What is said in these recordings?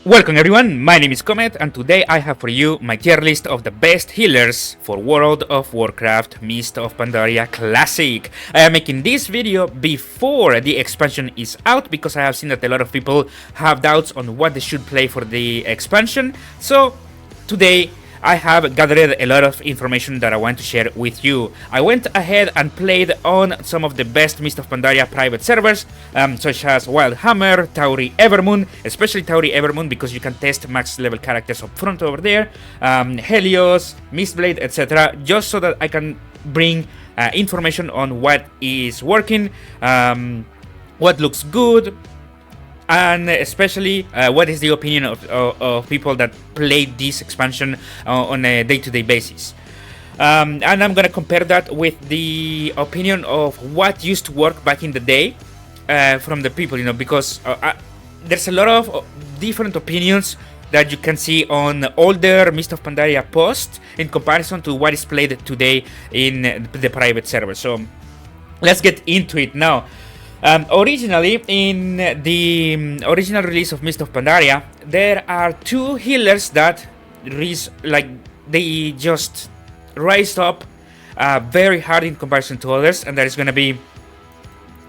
Welcome everyone, my name is Comet and today I have for you my tier list of the best healers for World of Warcraft Mist of Pandaria Classic. I am making this video before the expansion is out because I have seen that a lot of people have doubts on what they should play for the expansion. So today I have gathered a lot of information that I want to share with you. I went ahead and played on some of the best Mist of Pandaria private servers, such as Wildhammer, Tauri Evermoon, especially Tauri Evermoon because you can test max level characters up front over there, Helios, Mistblade, etc. Just so that I can bring information on what is working, what looks good, and especially what is the opinion of people that play this expansion on a day-to-day basis. And I'm gonna compare that with the opinion of what used to work back in the day from the people, because there's a lot of different opinions that you can see on older Mist of Pandaria posts in comparison to what is played today in the private server. So let's get into it now. Originally, in the original release of Mist of Pandaria, there are two healers that they just raised up very hard in comparison to others, and that is going to be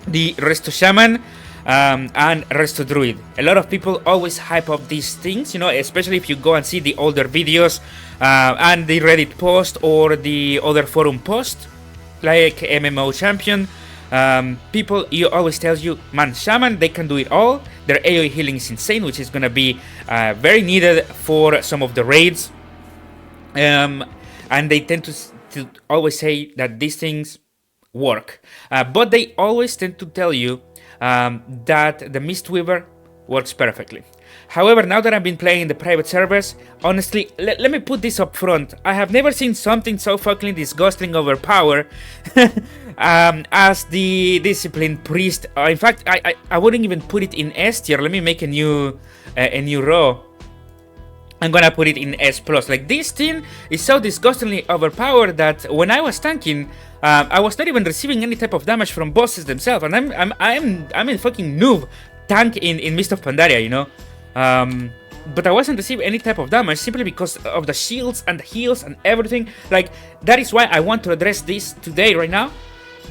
the Resto Shaman and Resto Druid. A lot of people always hype up these things, especially if you go and see the older videos and the Reddit post or the other forum post, like MMO Champion. People always tells you, man, Shaman, they can do it all. Their AoE healing is insane, which is gonna be very needed for some of the raids. And they tend to always say that these things work, but they always tend to tell you that the Mistweaver works perfectly. However, now that I've been playing the private servers, honestly, let me put this up front. I have never seen something so fucking disgusting overpowered as the Disciplined Priest. In fact, I wouldn't even put it in S tier. Let me make a new row. I'm gonna put it in S+. Like, this thing is so disgustingly overpowered that when I was tanking, I was not even receiving any type of damage from bosses themselves, and I'm a fucking noob tank in Mist of Pandaria, but I wasn't receiving any type of damage simply because of the shields and the heals and everything. Like, that is why I want to address this today, right now.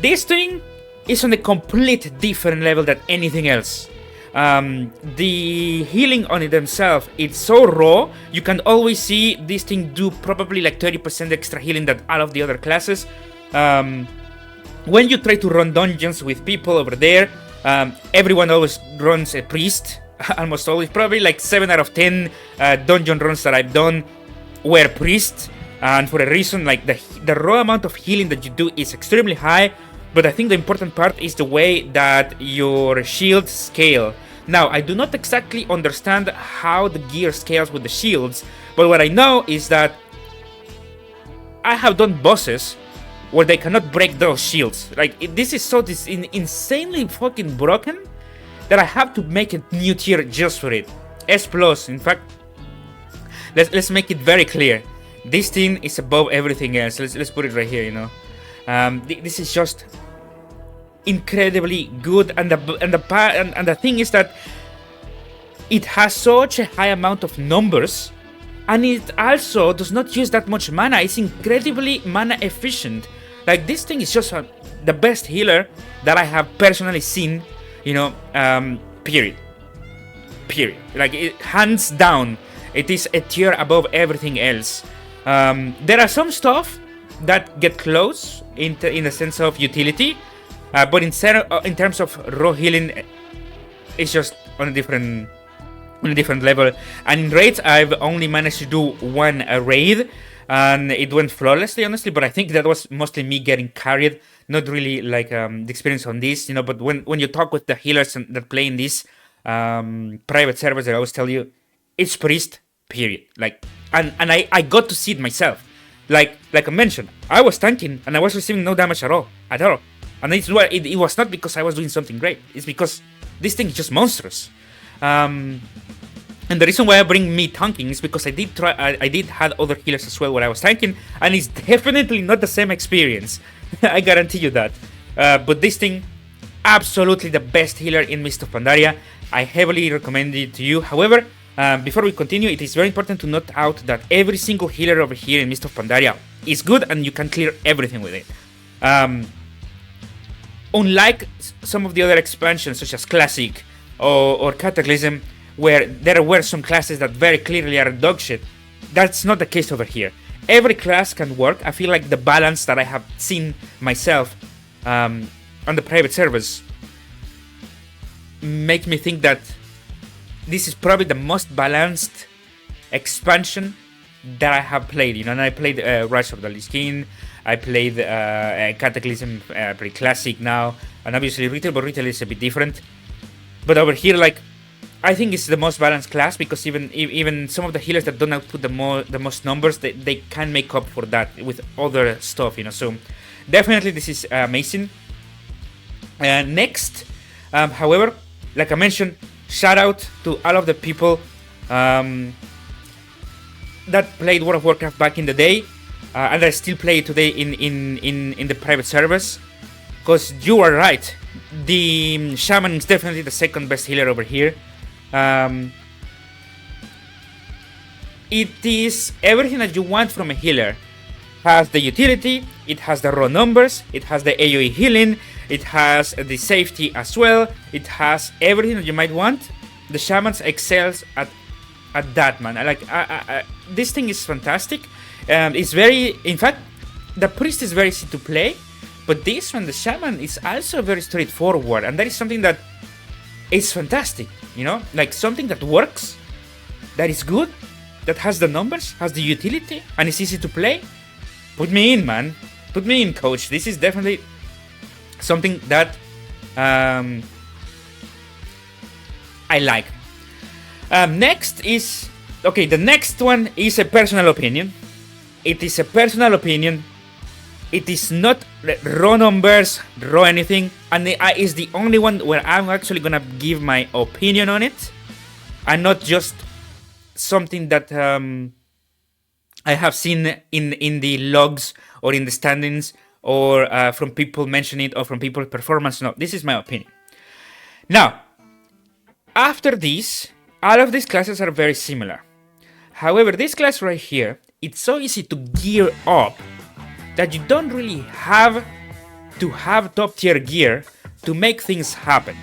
This thing is on a complete different level than anything else. The healing on it themselves, it's so raw. You can always see this thing do probably like 30% extra healing than all of the other classes. When you try to run dungeons with people over there, everyone always runs a priest. Almost always, probably like 7 out of 10 dungeon runs that I've done were priests, and for a reason. Like, the raw amount of healing that you do is extremely high, but I think the important part is the way that your shields scale. Now, I do not exactly understand how the gear scales with the shields, but what I know is that I have done bosses where they cannot break those shields. Like, this is so insanely fucking broken that I have to make a new tier just for it. S+, in fact, let's make it very clear. This thing is above everything else. Let's put it right here, this is just incredibly good, and the thing is that it has such a high amount of numbers, and it also does not use that much mana. It's incredibly mana efficient. Like, this thing is just the best healer that I have personally seen, period. Like, hands down, it is a tier above everything else. There are some stuff that get close in the sense of utility, but in terms of raw healing, it's just on a different level. And in raids, I've only managed to do one raid, and it went flawlessly, honestly. But I think that was mostly me getting carried, not really like the experience on this, But when you talk with the healers that play in these private servers, they always tell you it's priest, period. Like, and I got to see it myself. Like I mentioned, I was tanking and I was receiving no damage at all. And it was not because I was doing something great. It's because this thing is just monstrous. And the reason why I bring me tanking is because I did have other healers as well when I was tanking, and it's definitely not the same experience. I guarantee you that. But this thing, absolutely the best healer in Mist of Pandaria. I heavily recommend it to you. However, Before we continue, it is very important to note out that every single healer over here in Mist of Pandaria is good and you can clear everything with it. Unlike some of the other expansions such as Classic or Cataclysm, where there were some classes that very clearly are dogshit, that's not the case over here. Every class can work. I feel like the balance that I have seen myself on the private servers make me think that this is probably the most balanced expansion that I have played. And I played Rise of the Lich King, I played Cataclysm, pretty Classic now, and obviously Retail, but Retail is a bit different. But over here, like, I think it's the most balanced class, because even some of the healers that don't output the most numbers, they can make up for that with other stuff, So definitely this is amazing. Next, however, like I mentioned, shout out to all of the people that played World of Warcraft back in the day, and that still play it today in the private servers. Because you are right, the Shaman is definitely the second best healer over here. It is everything that you want from a healer. Has the utility, it has the raw numbers, it has the AoE healing, it has the safety as well, it has everything that you might want. The Shamans excels at that, man. This thing is fantastic. It's very, in fact, the Priest is very easy to play, but this one, the Shaman, is also very straightforward, and that is something that is fantastic, like something that works, that is good, that has the numbers, has the utility, and is easy to play. Put me in, man. Put me in, coach. This is definitely something that I like. Next is, okay, the next one is a personal opinion. It is a personal opinion. It is not raw numbers, raw anything, and it is the only one where I'm actually gonna give my opinion on it, and not just something that I have seen in the logs or in the standings or from people mentioning it or from people's performance. No, this is my opinion. Now, after this, all of these classes are very similar. However, this class right here, it's so easy to gear up that you don't really have to have top tier gear to make things happen.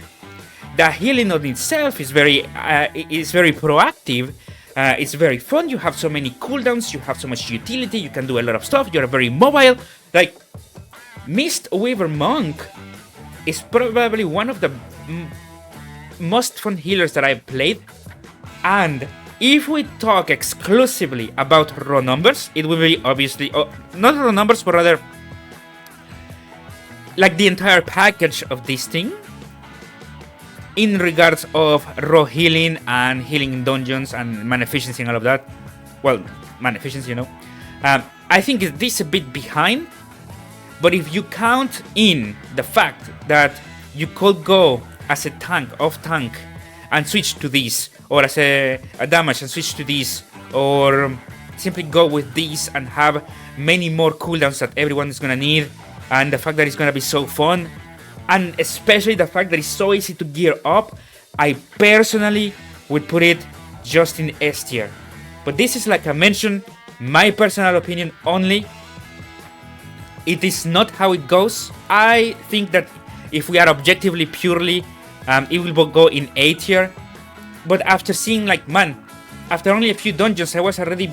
The healing on itself is very proactive. It's very fun. You have so many cooldowns. You have so much utility. You can do a lot of stuff. You're very mobile. Like, Mistweaver Monk is probably one of the most fun healers that I've played. And if we talk exclusively about raw numbers, it will be obviously, not raw numbers, but rather like the entire package of this thing in regards of raw healing and healing in dungeons and mana efficiency and all of that. Well, mana efficiency, I think this is a bit behind, but if you count in the fact that you could go as a tank, off tank, and switch to this, or as a damage and switch to this, or simply go with this and have many more cooldowns that everyone is gonna need, and the fact that it's gonna be so fun, and especially the fact that it's so easy to gear up, I personally would put it just in S tier. But this is, like I mentioned, my personal opinion only. It is not how it goes. I think that if we are objectively purely, it will go in A tier. But after seeing, like, man, after only a few dungeons, I was already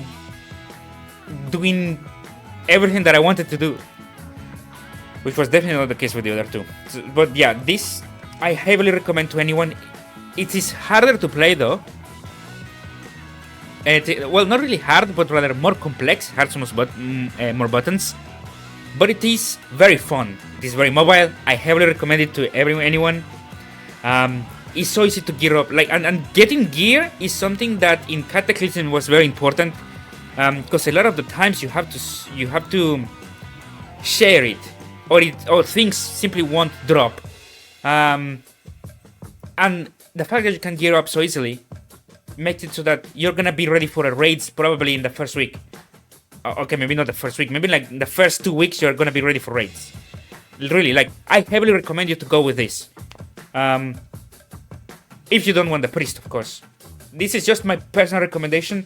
doing everything that I wanted to do, which was definitely not the case with the other two. But yeah, this I heavily recommend to anyone. It is harder to play though. Well, not really hard, but rather more complex. Has more buttons, but it is very fun. It is very mobile. I heavily recommend it to anyone. It's so easy to gear up. Like, and getting gear is something that in Cataclysm was very important, because a lot of the times you have to share it, or things simply won't drop. And the fact that you can gear up so easily makes it so that you're gonna be ready for a raids probably in the first week. Okay, maybe not the first week, maybe like the first 2 weeks you're gonna be ready for raids. Really, like, I heavily recommend you to go with this. If you don't want the priest, of course. this is just my personal recommendation.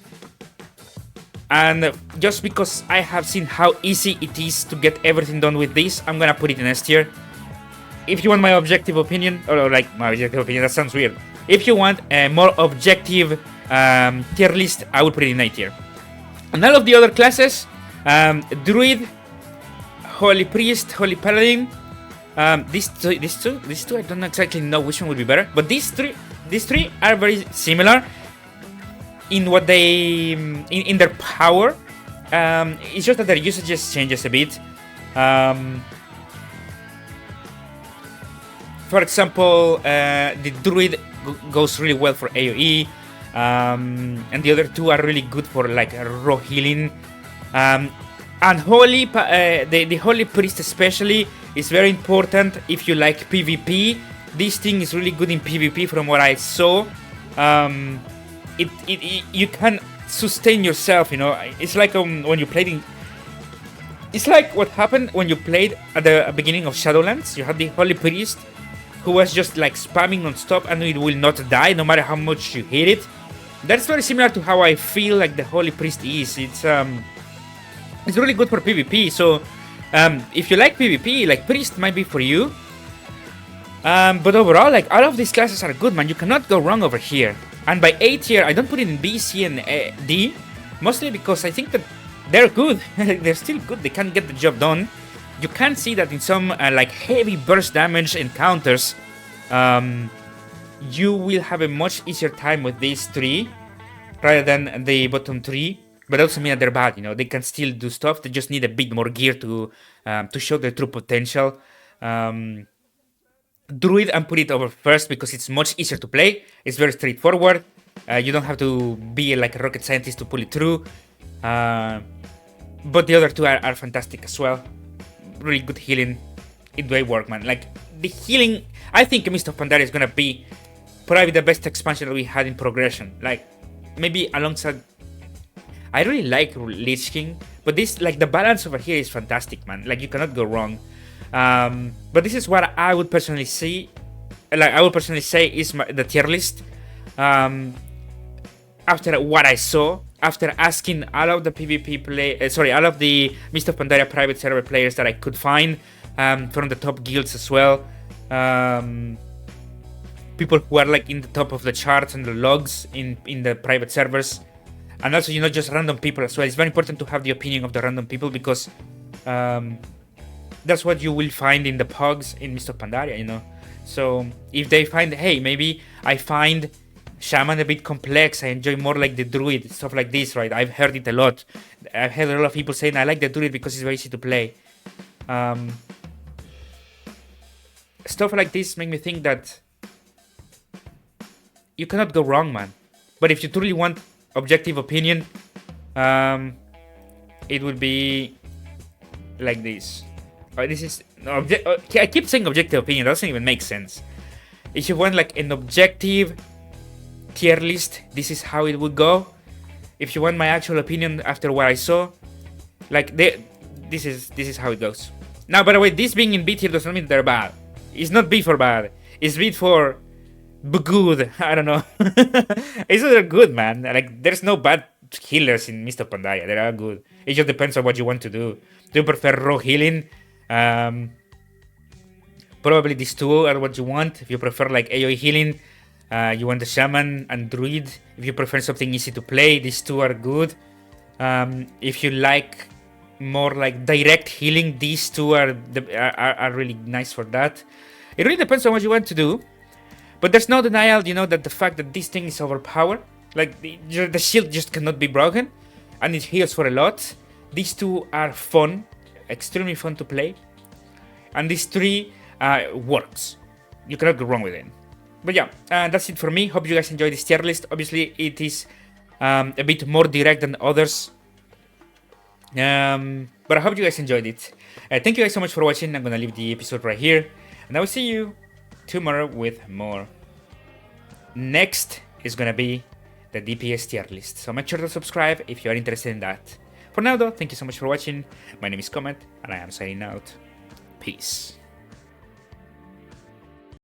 And just because I have seen how easy it is to get everything done with this, I'm gonna put it in S tier. If you want my objective opinion, or like my objective opinion, that sounds weird. If you want a more objective tier list, I will put it in A tier. And all of the other classes, Druid, Holy Priest, Holy Paladin, these two, I don't exactly know which one would be better, but these three are very similar in what they in their power. It's just that their usage changes a bit. For example, the Druid goes really well for AoE, and the other two are really good for like raw healing. And the Holy Priest especially is very important if you like PvP. This thing is really good in PvP from what I saw. You can sustain yourself, you know. It's like when you played in... It's like what happened when you played at the beginning of Shadowlands. You had the Holy Priest who was just like spamming non-stop and it will not die no matter how much you hit it. That's very similar to how I feel like the Holy Priest is. It's really good for PvP. So if you like PvP, like Priest might be for you. But overall, like all of these classes are good, man. You cannot go wrong over here. And by A tier, I don't put it in B, C, and D, mostly because I think that they're good. They're still good. They can get the job done. You can see that in some like heavy burst damage encounters, you will have a much easier time with these three rather than the bottom three. But also mean that they're bad. You know, they can still do stuff. They just need a bit more gear to show their true potential. Druid, and put it over first because it's much easier to play. It's very straightforward. You don't have to be like a rocket scientist to pull it through. But the other two are fantastic as well. Really good healing. It will work, man. Like the healing, I think Mist of Pandaria is gonna be probably the best expansion that we had in progression. Like maybe alongside. I really like Lich King, but this, like, the balance over here is fantastic, man. Like you cannot go wrong. But this is what I would personally see. Like I would personally say is the tier list. After what I saw, after asking all of the PvP all of the Mist of Pandaria private server players that I could find, from the top guilds as well, people who are like in the top of the charts and the logs in the private servers, and also, you know, just random people as well. It's very important to have the opinion of the random people because that's what you will find in the pogs in Mist of Pandaria, you know. So if they find, hey, maybe I find Shaman a bit complex, I enjoy more like the Druid, stuff like this, right? I've heard it a lot. I've heard a lot of people saying I like the Druid because it's very easy to play. Stuff like this make me think that you cannot go wrong, man. But if you truly want objective opinion, it would be like this. This is I keep saying objective opinion. It doesn't even make sense. If you want like an objective tier list, this is how it would go. If you want my actual opinion after what I saw, like this is how it goes. Now, by the way, this being in B tier does not mean they're bad. It's not B for bad. It's B for good. I don't know. It's they're good, man. Like there's no bad healers in Mist of Pandaria. They are good. It just depends on what you want to do. Do you prefer raw healing? Probably these two are what you want. If you prefer like AoE healing, you want the Shaman and Druid. If you prefer something easy to play, these two are good. If you like more like direct healing, these two are really nice for that. It really depends on what you want to do. But there's no denial, you know, that the fact that this thing is overpowered. Like the shield just cannot be broken, and it heals for a lot. These two are fun, extremely fun to play, and these three works. You cannot go wrong with it. But yeah, that's it for me. Hope you guys enjoyed this tier list. Obviously, it is a bit more direct than others, but I hope you guys enjoyed it. Thank you guys so much for watching. I'm gonna leave the episode right here, and I will see you tomorrow with more. Next is gonna be the DPS tier list, so make sure to subscribe if you are interested in that. For now though, thank you so much for watching. My name is Comet, and I am signing out. Peace.